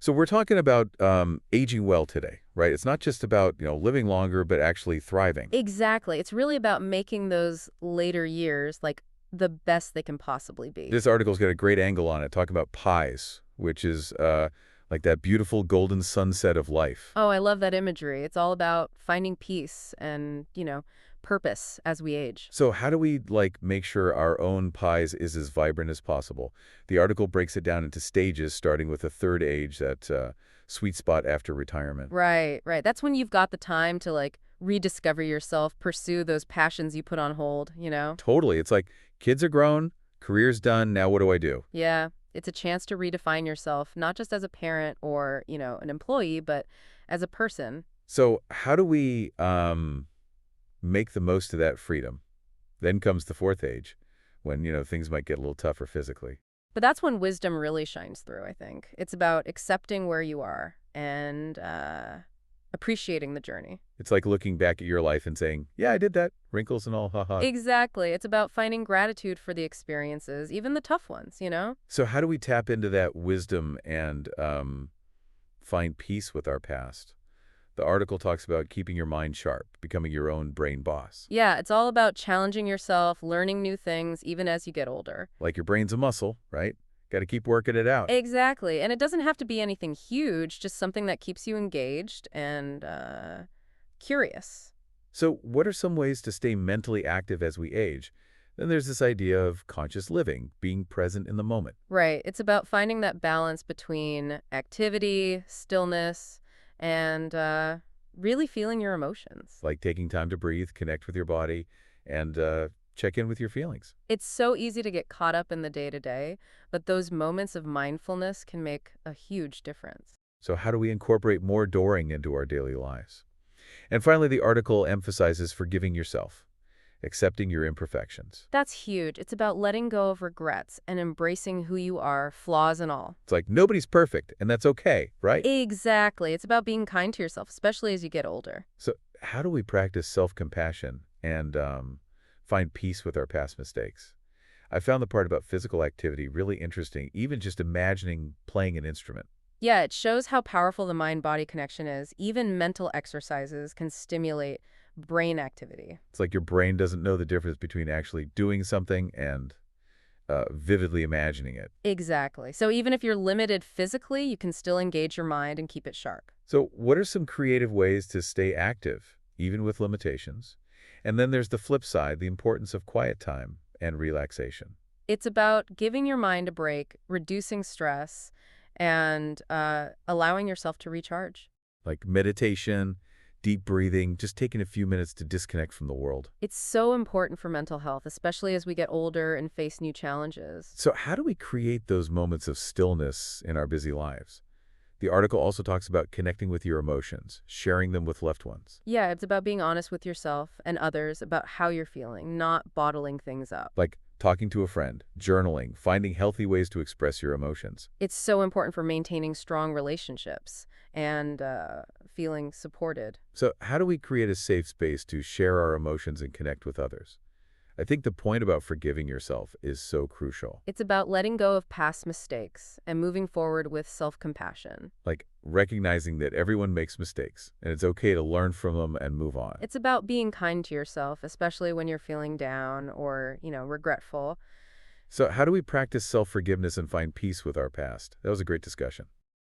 So we're talking about aging well today, right? It's not just about, living longer, but actually thriving. Exactly. It's really about making those later years like the best they can possibly be. This article's got a great angle on it, talking about pies, which is like that beautiful golden sunset of life. Oh, I love that imagery. It's all about finding peace and, purpose as we age. So how do we make sure our own pies is as vibrant as possible? The article breaks it down into stages, starting with a third age, that sweet spot after retirement. Right, right. That's when you've got the time to rediscover yourself, pursue those passions you put on hold. Totally. It's like kids are grown, career's done, now what do I do? Yeah, it's a chance to redefine yourself, not just as a parent or, an employee, but as a person. So how do we make the most of that freedom? Then comes the fourth age, when, things might get a little tougher physically. But that's when wisdom really shines through, I think. It's about accepting where you are and appreciating the journey. It's like looking back at your life and saying, yeah, I did that. Wrinkles and all, haha. Exactly. It's about finding gratitude for the experiences, even the tough ones. So how do we tap into that wisdom and find peace with our past? The article talks about keeping your mind sharp, becoming your own brain boss. Yeah, it's all about challenging yourself, learning new things, even as you get older. Like your brain's a muscle, right? Got to keep working it out. Exactly. And it doesn't have to be anything huge, just something that keeps you engaged and curious. So what are some ways to stay mentally active as we age? Then there's this idea of conscious living, being present in the moment, Right. It's about finding that balance between activity, stillness, and really feeling your emotions. like taking time to breathe, connect with your body, and check in with your feelings. It's so easy to get caught up in the day-to-day, but those moments of mindfulness can make a huge difference. So how do we incorporate more Doring into our daily lives? And finally, the article emphasizes forgiving yourself, accepting your imperfections. That's huge. It's about letting go of regrets and embracing who you are, flaws and all. It's like nobody's perfect, and that's okay, right? Exactly. It's about being kind to yourself, especially as you get older. So how do we practice self-compassion and find peace with our past mistakes? I found the part about physical activity really interesting, even just imagining playing an instrument. Yeah, it shows how powerful the mind-body connection is. Even mental exercises can stimulate brain activity. It's like your brain doesn't know the difference between actually doing something and vividly imagining it. Exactly. So even if you're limited physically, you can still engage your mind and keep it sharp. So what are some creative ways to stay active, even with limitations? And then there's the flip side, the importance of quiet time and relaxation. It's about giving your mind a break, reducing stress, and allowing yourself to recharge. Like meditation, deep breathing, just taking a few minutes to disconnect from the world. It's so important for mental health, especially as we get older and face new challenges. So how do we create those moments of stillness in our busy lives? The article also talks about connecting with your emotions, sharing them with loved ones. Yeah, it's about being honest with yourself and others about how you're feeling, not bottling things up. Like talking to a friend, journaling, finding healthy ways to express your emotions. It's so important for maintaining strong relationships and feeling supported. So how do we create a safe space to share our emotions and connect with others? I think the point about forgiving yourself is so crucial. It's about letting go of past mistakes and moving forward with self-compassion. Like recognizing that everyone makes mistakes and it's okay to learn from them and move on. It's about being kind to yourself, especially when you're feeling down or, regretful. So how do we practice self-forgiveness and find peace with our past? That was a great discussion.